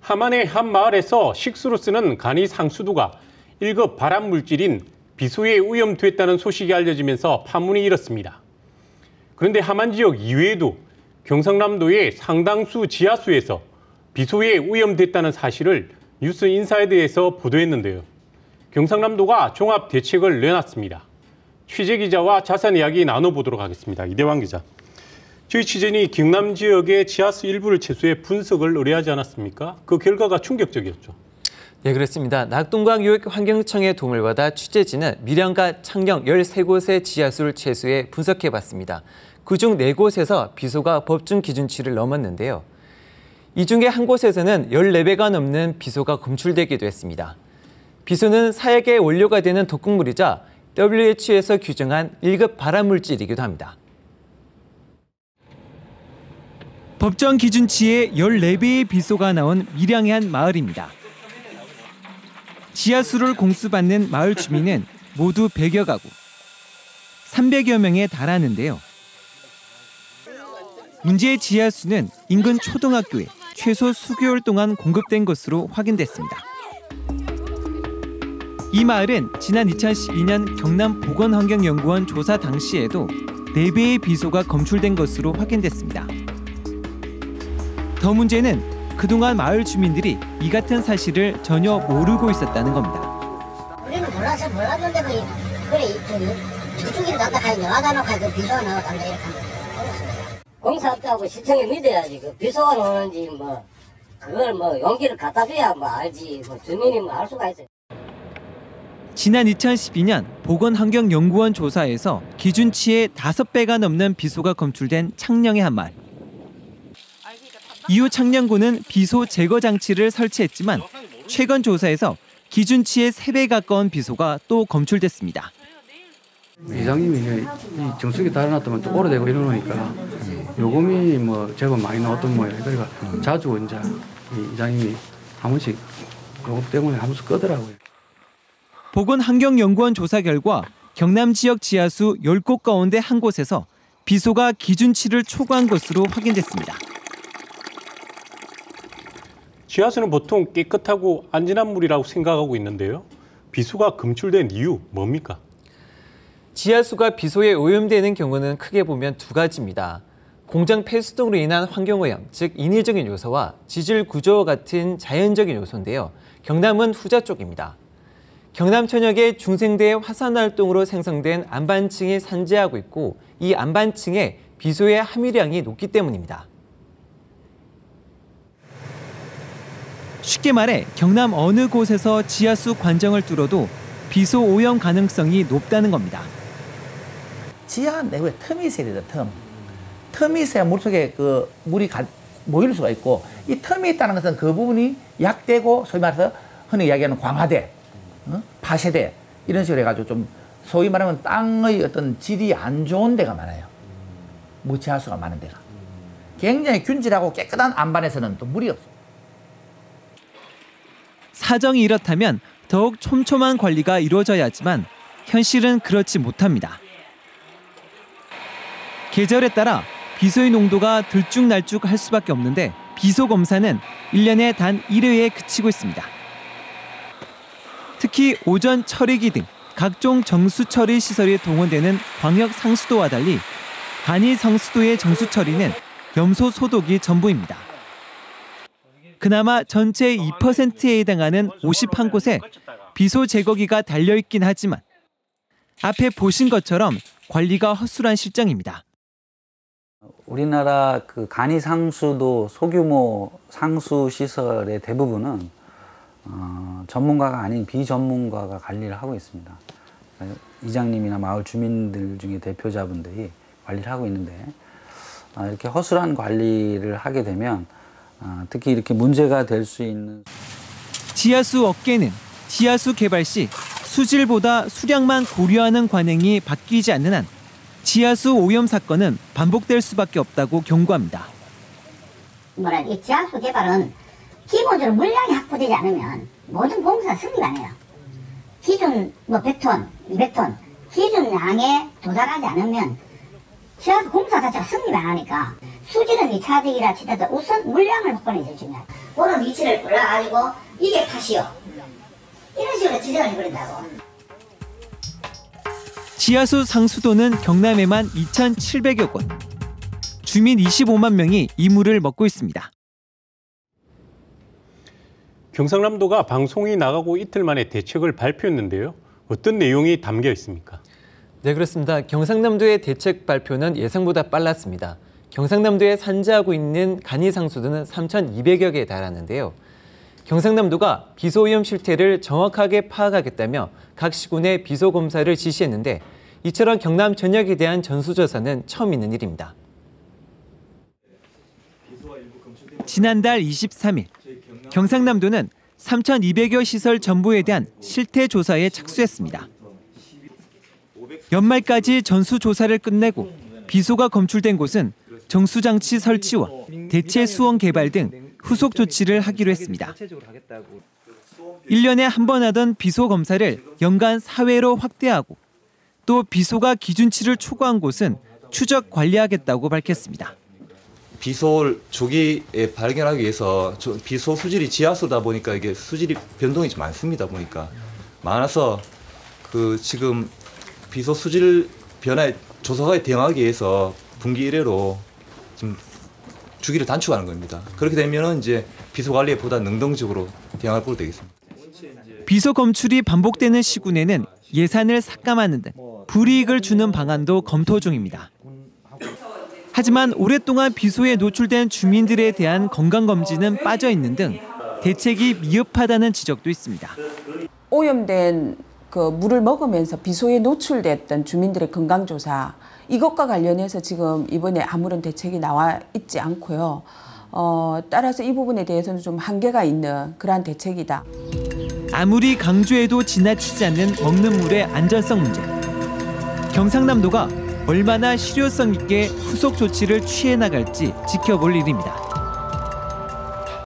함안의 한 마을에서 식수로 쓰는 간이 상수도가 1급 발암물질인 비소에 오염됐다는 소식이 알려지면서 파문이 일었습니다. 그런데 함안 지역 이외에도 경상남도의 상당수 지하수에서 비소에 오염됐다는 사실을 뉴스 인사이드에서 보도했는데요. 경상남도가 종합 대책을 내놨습니다. 취재기자와 자세한 이야기 나눠보도록 하겠습니다. 이대환 기자. 저희 취재진이 경남 지역의 지하수 일부를 채수해 분석을 의뢰하지 않았습니까? 그 결과가 충격적이었죠. 네, 그렇습니다. 낙동강교육환경청의 도움을 받아 취재진은 밀양과 창녕 13곳의 지하수를 채수해 분석해봤습니다. 그중 4곳에서 비소가 법준 기준치를 넘었는데요. 이 중에 한 곳에서는 14배가 넘는 비소가 검출되기도 했습니다. 비소는 사약의 원료가 되는 독극물이자 WHO에서 규정한 1급 발암물질이기도 합니다. 법정 기준치의 14배의 비소가 나온 밀양의 한 마을입니다. 지하수를 공수받는 마을 주민은 모두 100여 가구, 300여 명에 달하는데요. 문제의 지하수는 인근 초등학교에 최소 수개월 동안 공급된 것으로 확인됐습니다. 이 마을은 지난 2012년 경남보건환경연구원 조사 당시에도 4배의 비소가 검출된 것으로 확인됐습니다. 더 문제는 그동안 마을 주민들이 이 같은 사실을 전혀 모르고 있었다는 겁니다. 우리는 몰랐는데 저쪽에 나타가야 나와다놓고 그 비소가 나왔다 이렇게 합니다. 공사업자하고 시청에 믿어야지 그 비소가 나오는지 그걸 용기를 갖다 줘야 알지 주민이 알 수가 있어요. 지난 2012년 보건환경연구원 조사에서 기준치의 5배가 넘는 비소가 검출된 창녕의 한 마을. 이후 창녕군은 비소 제거 장치를 설치했지만 최근 조사에서 기준치의 3배 가까운 비소가 또 검출됐습니다. 이장님이 이 정수기 달아놨다면 또 오래되고 이러니까 요금이 제법 많이 나왔던 모양이에요. 그러니까 자주 이제 이장님이 한 번씩 요금 때문에 한 번씩 끄더라고요. 보건환경연구원 조사 결과 경남 지역 지하수 10곳 가운데 한 곳에서 비소가 기준치를 초과한 것으로 확인됐습니다. 지하수는 보통 깨끗하고 안전한 물이라고 생각하고 있는데요. 비소가 검출된 이유 뭡니까? 지하수가 비소에 오염되는 경우는 크게 보면 2가지입니다. 공장 폐수 등으로 인한 환경오염, 즉 인위적인 요소와 지질 구조와 같은 자연적인 요소인데요. 경남은 후자 쪽입니다. 경남 전역의 중생대의 화산 활동으로 생성된 안반층이 산재하고 있고 이 안반층에 비소의 함유량이 높기 때문입니다. 쉽게 말해 경남 어느 곳에서 지하수 관정을 뚫어도 비소 오염 가능성이 높다는 겁니다. 지하 내부에 틈이 있어야 되죠. 틈이 있어야 물속에 그 물이 모일 수가 있고 이 틈이 있다는 것은 그 부분이 약되고 소위 말해서 흔히 이야기하는 광화대, 파쇄대 이런 식으로 해가지고 좀 소위 말하면 땅의 어떤 질이 안 좋은 데가 많아요. 무지하수가 많은 데가. 굉장히 균질하고 깨끗한 안반에서는 또 물이 없어요. 사정이 이렇다면 더욱 촘촘한 관리가 이루어져야 하지만 현실은 그렇지 못합니다. 계절에 따라 비소의 농도가 들쭉날쭉할 수밖에 없는데 비소 검사는 1년에 단 1회에 그치고 있습니다. 특히 오전 처리기 등 각종 정수처리 시설이 동원되는 광역 상수도와 달리 간이 상수도의 정수처리는 염소 소독이 전부입니다. 그나마 전체의 2%에 해당하는 51곳에 비소 제거기가 달려있긴 하지만 앞에 보신 것처럼 관리가 허술한 실정입니다. 우리나라 그 간이 상수도 소규모 상수 시설의 대부분은 전문가가 아닌 비전문가가 관리를 하고 있습니다. 이장님이나 마을 주민들 중에 대표자분들이 관리를 하고 있는데 이렇게 허술한 관리를 하게 되면 특히 이렇게 문제가 될 수 있는 지하수 업계는 지하수 개발 시 수질보다 수량만 고려하는 관행이 바뀌지 않는 한 지하수 오염 사건은 반복될 수밖에 없다고 경고합니다. 이 지하수 개발은 기본적으로 물량이 확보되지 않으면 모든 공사 승리가 안 해요. 기준 100톤, 200톤 기준량에 도달하지 않으면 지하수 공사 자체가 승립 안 하니까 수질은 2차적이라 치더라도 우선 물량을 확보해 주시면 그런 위치를 골라가지고 이게 탓이요. 이런 식으로 지정을 해버린다고. 지하수 상수도는 경남에만 2,700여 곳. 주민 25만 명이 이 물을 먹고 있습니다. 경상남도가 방송이 나가고 이틀 만에 대책을 발표했는데요. 어떤 내용이 담겨 있습니까? 네, 그렇습니다. 경상남도의 대책 발표는 예상보다 빨랐습니다. 경상남도에 산재하고 있는 간이 상수도는 3,200여 개에 달하는데요. 경상남도가 비소 오염 실태를 정확하게 파악하겠다며 각 시군에 비소 검사를 지시했는데 이처럼 경남 전역에 대한 전수조사는 처음 있는 일입니다. 지난달 23일 경상남도는 3,200여 시설 전부에 대한 실태 조사에 착수했습니다. 연말까지 전수조사를 끝내고 비소가 검출된 곳은 정수장치 설치와 대체 수원 개발 등 후속 조치를 하기로 했습니다. 1년에 한 번 하던 비소 검사를 연간 4회로 확대하고 또 비소가 기준치를 초과한 곳은 추적 관리하겠다고 밝혔습니다. 비소를 조기에 발견하기 위해서 비소 수질이 지하수다 보니까 이게 수질이 변동이 좀 많습니다. 보니까 많아서 지금 비소 수질 변화에 조사에 대응하기 위해서 분기 1회로 지금 주기를 단축하는 겁니다. 그렇게 되면은 이제 비소 관리에 보다 능동적으로 대응할 걸로 되겠습니다. 비소 검출이 반복되는 시군에는 예산을 삭감하는 등 불이익을 주는 방안도 검토 중입니다. 하지만 오랫동안 비소에 노출된 주민들에 대한 건강검진은 빠져 있는 등 대책이 미흡하다는 지적도 있습니다. 오염된 그 물을 먹으면서 비소에 노출됐던 주민들의 건강조사 이것과 관련해서 지금 이번에 아무런 대책이 나와 있지 않고요. 따라서 이 부분에 대해서는 좀 한계가 있는 그러한 대책이다. 아무리 강조해도 지나치지 않는 먹는 물의 안전성 문제. 경상남도가 얼마나 실효성 있게 후속 조치를 취해 나갈지 지켜볼 일입니다.